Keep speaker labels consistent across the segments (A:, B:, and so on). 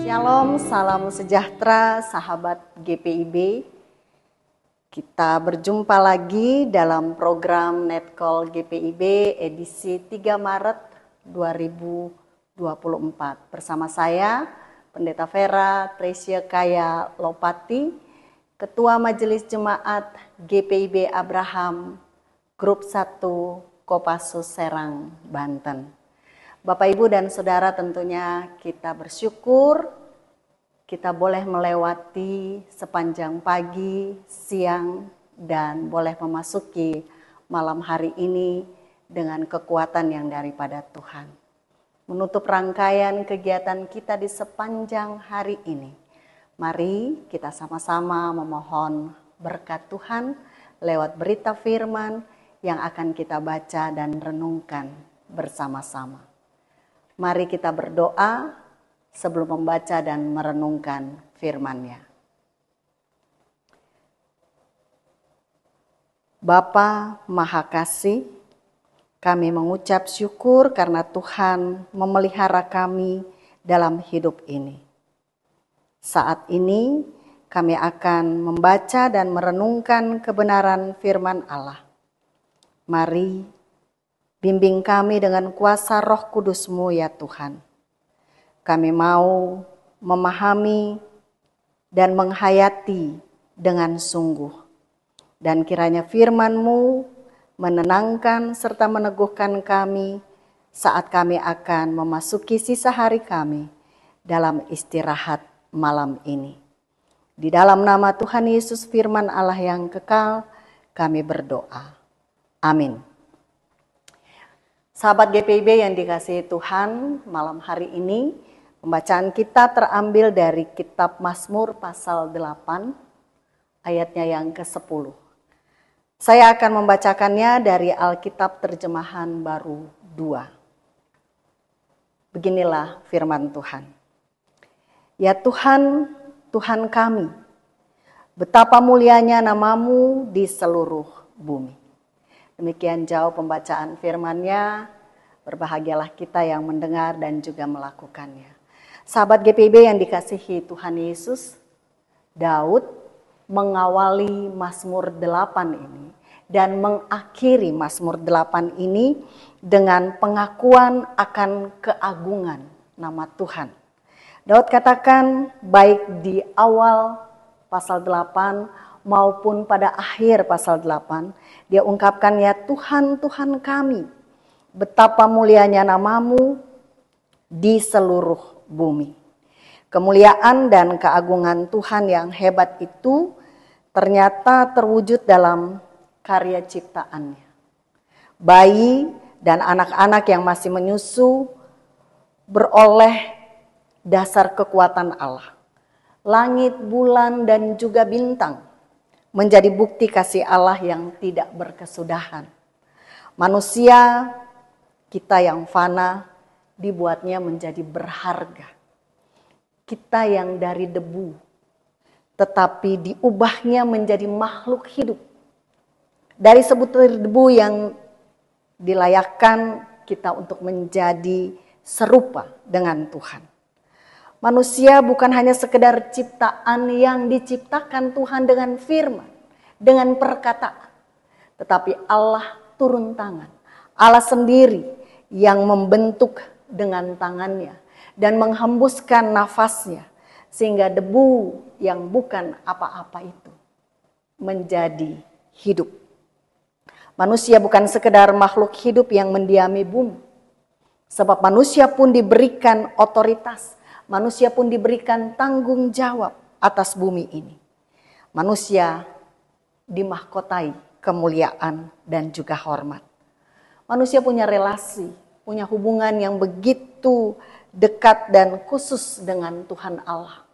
A: Shalom, salam sejahtera sahabat GPIB. Kita berjumpa lagi dalam program Netcall GPIB edisi 3 Maret 2024. Bersama saya, Pendeta Vera Tresia Kaya Lopati, Ketua Majelis Jemaat GPIB Abraham, Grup 1 Kopassus Serang, Banten. Bapak, Ibu, dan Saudara, tentunya kita bersyukur kita boleh melewati sepanjang pagi, siang, dan boleh memasuki malam hari ini dengan kekuatan yang daripada Tuhan. Menutup rangkaian kegiatan kita di sepanjang hari ini, mari kita sama-sama memohon berkat Tuhan lewat berita firman yang akan kita baca dan renungkan bersama-sama. Mari kita berdoa sebelum membaca dan merenungkan firman-Nya. Bapa Maha Kasih, kami mengucap syukur karena Tuhan memelihara kami dalam hidup ini. Saat ini kami akan membaca dan merenungkan kebenaran firman Allah. Mari bimbing kami dengan kuasa Roh Kudus-Mu ya Tuhan. Kami mau memahami dan menghayati dengan sungguh. Dan kiranya firman-Mu menenangkan serta meneguhkan kami saat kami akan memasuki sisa hari kami dalam istirahat malam ini. Di dalam nama Tuhan Yesus firman Allah yang kekal, kami berdoa. Amin. Sahabat GPIB yang dikasihi Tuhan, malam hari ini pembacaan kita terambil dari kitab Mazmur pasal 8, ayatnya yang ke-10. Saya akan membacakannya dari Alkitab Terjemahan Baru 2. Beginilah firman Tuhan. Ya Tuhan, Tuhan kami, betapa mulianya nama-Mu di seluruh bumi. Demikian jauh pembacaan firman-Nya, berbahagialah kita yang mendengar dan juga melakukannya. Sahabat GPIB yang dikasihi Tuhan Yesus, Daud mengawali Mazmur 8 ini dan mengakhiri Mazmur 8 ini dengan pengakuan akan keagungan nama Tuhan. Daud katakan baik di awal pasal 8 maupun pada akhir pasal 8, dia ungkapkan ya Tuhan, Tuhan kami, betapa mulianya nama-Mu di seluruh bumi. Kemuliaan dan keagungan Tuhan yang hebat itu ternyata terwujud dalam karya ciptaannya. Bayi dan anak-anak yang masih menyusu beroleh dasar kekuatan Allah. Langit, bulan, dan juga bintang menjadi bukti kasih Allah yang tidak berkesudahan. Manusia kita yang fana dibuatnya menjadi berharga. Kita yang dari debu tetapi diubahnya menjadi makhluk hidup. Dari sebutir debu yang dilayakkan kita untuk menjadi serupa dengan Tuhan. Manusia bukan hanya sekedar ciptaan yang diciptakan Tuhan dengan firman, dengan perkataan. Tetapi Allah turun tangan. Allah sendiri yang membentuk dengan tangannya dan menghembuskan nafasnya. Sehingga debu yang bukan apa-apa itu menjadi hidup. Manusia bukan sekedar makhluk hidup yang mendiami bumi. Sebab manusia pun diberikan otoritas. Manusia pun diberikan tanggung jawab atas bumi ini. Manusia dimahkotai kemuliaan dan juga hormat. Manusia punya relasi, punya hubungan yang begitu dekat dan khusus dengan Tuhan Allah.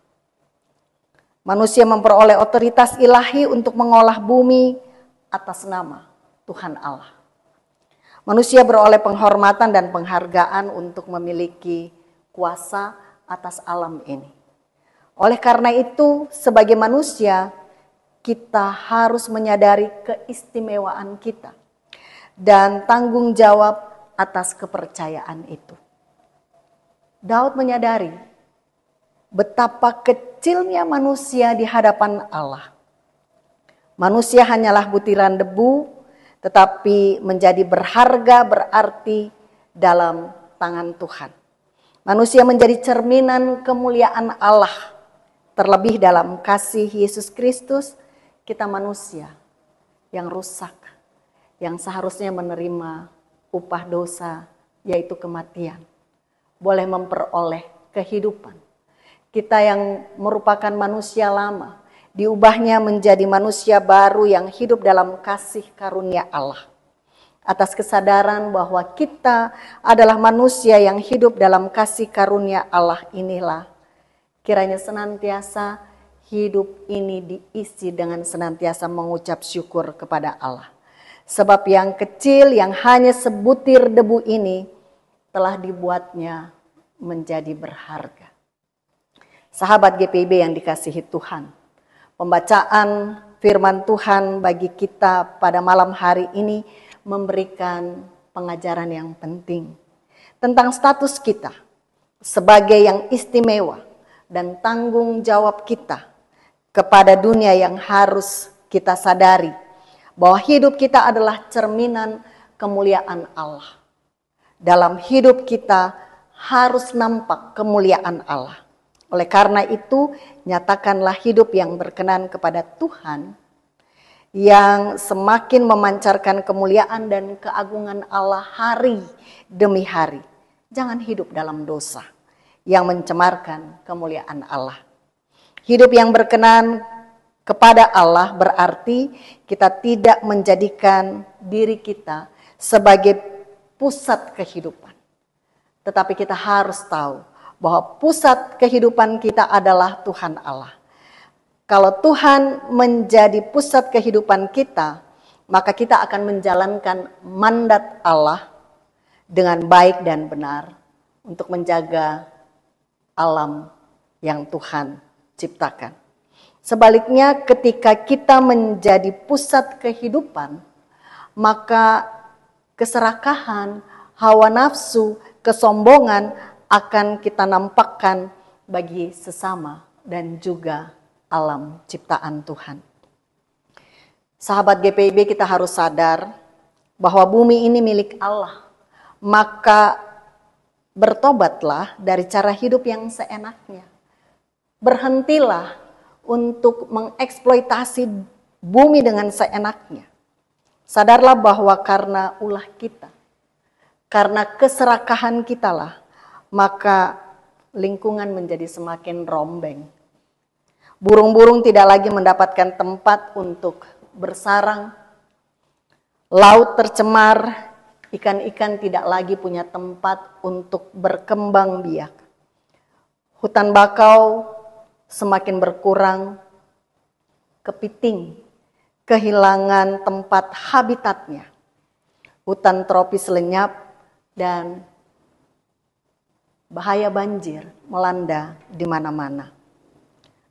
A: Manusia memperoleh otoritas ilahi untuk mengolah bumi atas nama Tuhan Allah. Manusia beroleh penghormatan dan penghargaan untuk memiliki kuasa atas alam ini. Oleh karena itu, sebagai manusia, kita harus menyadari keistimewaan kita dan tanggung jawab atas kepercayaan itu. Daud menyadari betapa kecilnya manusia di hadapan Allah. Manusia hanyalah butiran debu, tetapi menjadi berharga berarti dalam tangan Tuhan. Manusia menjadi cerminan kemuliaan Allah. Terlebih dalam kasih Yesus Kristus, kita manusia yang rusak, yang seharusnya menerima upah dosa, yaitu kematian, boleh memperoleh kehidupan. Kita yang merupakan manusia lama, diubahnya menjadi manusia baru yang hidup dalam kasih karunia Allah. Atas kesadaran bahwa kita adalah manusia yang hidup dalam kasih karunia Allah inilah, kiranya senantiasa hidup ini diisi dengan senantiasa mengucap syukur kepada Allah. Sebab yang kecil yang hanya sebutir debu ini telah dibuatnya menjadi berharga. Sahabat GPIB yang dikasihi Tuhan, pembacaan firman Tuhan bagi kita pada malam hari ini memberikan pengajaran yang penting tentang status kita sebagai yang istimewa dan tanggung jawab kita kepada dunia yang harus kita sadari bahwa hidup kita adalah cerminan kemuliaan Allah. Dalam hidup kita harus nampak kemuliaan Allah. Oleh karena itu, nyatakanlah hidup yang berkenan kepada Tuhan, yang semakin memancarkan kemuliaan dan keagungan Allah hari demi hari. Jangan hidup dalam dosa yang mencemarkan kemuliaan Allah. Hidup yang berkenan kepada Allah berarti kita tidak menjadikan diri kita sebagai pusat kehidupan. Tetapi kita harus tahu bahwa pusat kehidupan kita adalah Tuhan Allah. Kalau Tuhan menjadi pusat kehidupan kita, maka kita akan menjalankan mandat Allah dengan baik dan benar untuk menjaga alam yang Tuhan ciptakan. Sebaliknya, ketika kita menjadi pusat kehidupan, maka keserakahan, hawa nafsu, kesombongan akan kita nampakkan bagi sesama dan juga alam ciptaan Tuhan. Sahabat GPIB, kita harus sadar bahwa bumi ini milik Allah. Maka bertobatlah dari cara hidup yang seenaknya. Berhentilah untuk mengeksploitasi bumi dengan seenaknya. Sadarlah bahwa karena ulah kita, karena keserakahan kita lah, maka lingkungan menjadi semakin rombeng. Burung-burung tidak lagi mendapatkan tempat untuk bersarang. Laut tercemar, ikan-ikan tidak lagi punya tempat untuk berkembang biak. Hutan bakau semakin berkurang. Kepiting kehilangan tempat habitatnya. Hutan tropis lenyap dan bahaya banjir melanda di mana-mana.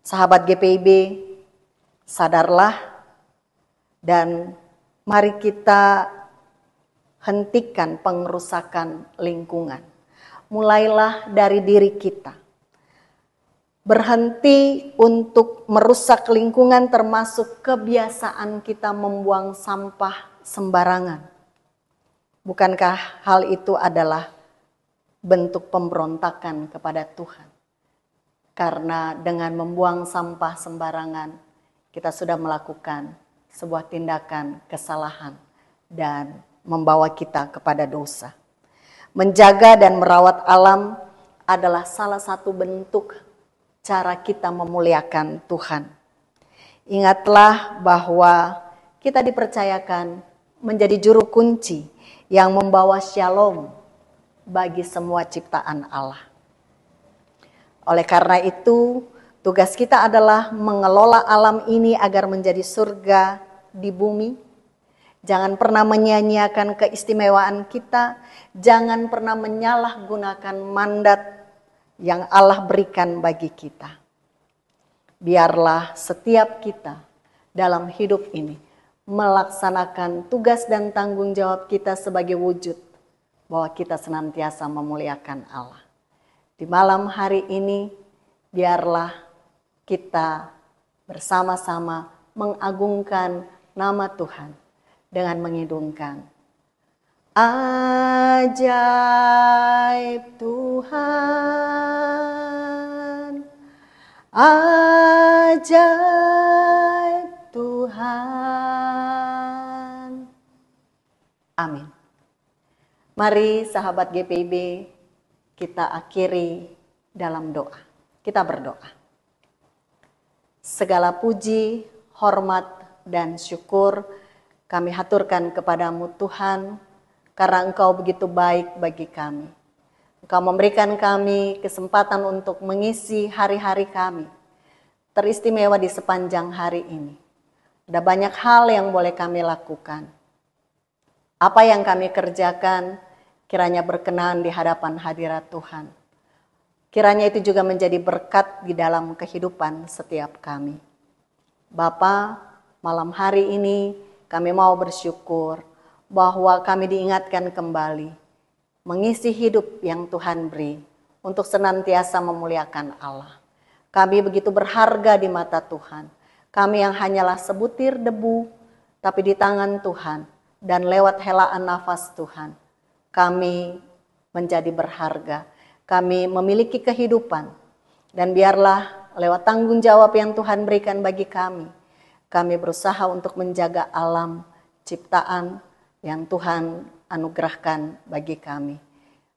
A: Sahabat GPIB, sadarlah dan mari kita hentikan pengerusakan lingkungan. Mulailah dari diri kita. Berhenti untuk merusak lingkungan termasuk kebiasaan kita membuang sampah sembarangan. Bukankah hal itu adalah bentuk pemberontakan kepada Tuhan? Karena dengan membuang sampah sembarangan, kita sudah melakukan sebuah tindakan kesalahan dan membawa kita kepada dosa. Menjaga dan merawat alam adalah salah satu bentuk cara kita memuliakan Tuhan. Ingatlah bahwa kita dipercayakan menjadi juru kunci yang membawa shalom bagi semua ciptaan Allah. Oleh karena itu, tugas kita adalah mengelola alam ini agar menjadi surga di bumi. Jangan pernah menyia-nyiakan keistimewaan kita. Jangan pernah menyalahgunakan mandat yang Allah berikan bagi kita. Biarlah setiap kita dalam hidup ini melaksanakan tugas dan tanggung jawab kita sebagai wujud bahwa kita senantiasa memuliakan Allah. Di malam hari ini biarlah kita bersama-sama mengagungkan nama Tuhan dengan mengidungkan. Ajaib Tuhan, ajaib Tuhan. Amin. Mari sahabat GPIB, kita akhiri dalam doa. Kita berdoa. Segala puji, hormat, dan syukur kami haturkan kepadamu Tuhan, karena Engkau begitu baik bagi kami. Engkau memberikan kami kesempatan untuk mengisi hari-hari kami, teristimewa di sepanjang hari ini. Ada banyak hal yang boleh kami lakukan. Apa yang kami kerjakan kiranya berkenan di hadapan hadirat Tuhan. Kiranya itu juga menjadi berkat di dalam kehidupan setiap kami. Bapa, malam hari ini kami mau bersyukur bahwa kami diingatkan kembali mengisi hidup yang Tuhan beri untuk senantiasa memuliakan Allah. Kami begitu berharga di mata Tuhan. Kami yang hanyalah sebutir debu, tapi di tangan Tuhan dan lewat helaan nafas Tuhan, kami menjadi berharga. Kami memiliki kehidupan, dan biarlah lewat tanggung jawab yang Tuhan berikan bagi kami berusaha untuk menjaga alam ciptaan yang Tuhan anugerahkan bagi kami.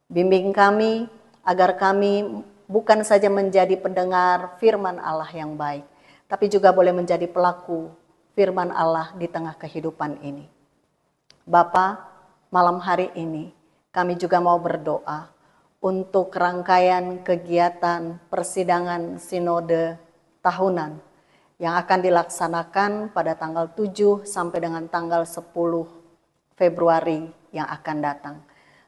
A: Bimbing kami agar kami bukan saja menjadi pendengar firman Allah yang baik, tapi juga boleh menjadi pelaku firman Allah di tengah kehidupan ini. Bapa, malam hari ini kami juga mau berdoa untuk rangkaian kegiatan persidangan sinode tahunan yang akan dilaksanakan pada tanggal 7 sampai dengan tanggal 10 Februari yang akan datang.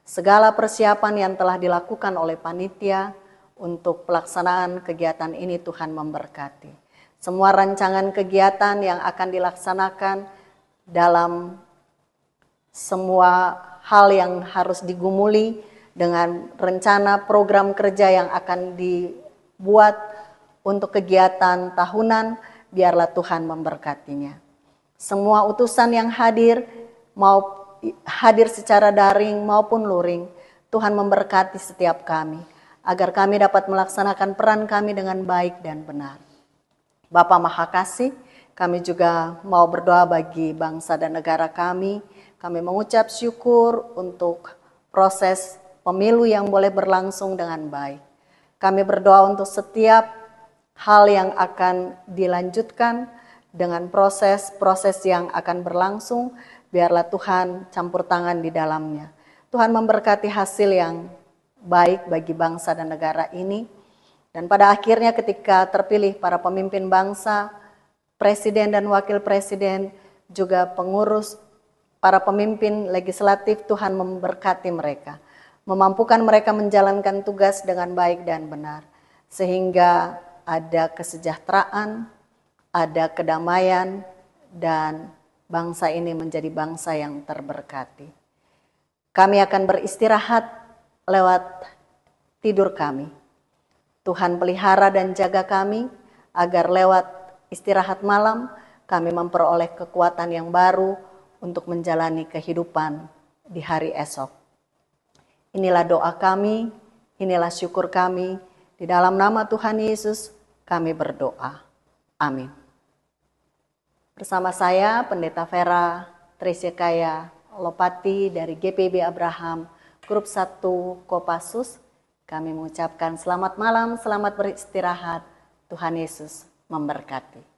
A: Segala persiapan yang telah dilakukan oleh panitia untuk pelaksanaan kegiatan ini Tuhan memberkati. Semua rancangan kegiatan yang akan dilaksanakan dalam semua hal yang harus digumuli dengan rencana program kerja yang akan dibuat untuk kegiatan tahunan, biarlah Tuhan memberkatinya. Semua utusan yang hadir, mau hadir secara daring maupun luring, Tuhan memberkati setiap kami, agar kami dapat melaksanakan peran kami dengan baik dan benar. Bapa Maha Kasih, kami juga mau berdoa bagi bangsa dan negara kami. Kami mengucap syukur untuk proses pemilu yang boleh berlangsung dengan baik. Kami berdoa untuk setiap hal yang akan dilanjutkan dengan proses-proses yang akan berlangsung, biarlah Tuhan campur tangan di dalamnya. Tuhan memberkati hasil yang baik bagi bangsa dan negara ini. Dan pada akhirnya ketika terpilih para pemimpin bangsa, presiden dan wakil presiden, juga pengurus, para pemimpin legislatif, Tuhan memberkati mereka, memampukan mereka menjalankan tugas dengan baik dan benar, sehingga ada kesejahteraan, ada kedamaian, dan bangsa ini menjadi bangsa yang terberkati. Kami akan beristirahat lewat tidur kami. Tuhan pelihara dan jaga kami, agar lewat istirahat malam kami memperoleh kekuatan yang baru untuk menjalani kehidupan di hari esok. Inilah doa kami, inilah syukur kami. Di dalam nama Tuhan Yesus kami berdoa. Amin. Bersama saya Pendeta Vera Tresia Kaya Lopati dari GPIB Abraham Grup 1 Kopassus, kami mengucapkan selamat malam, selamat beristirahat. Tuhan Yesus memberkati.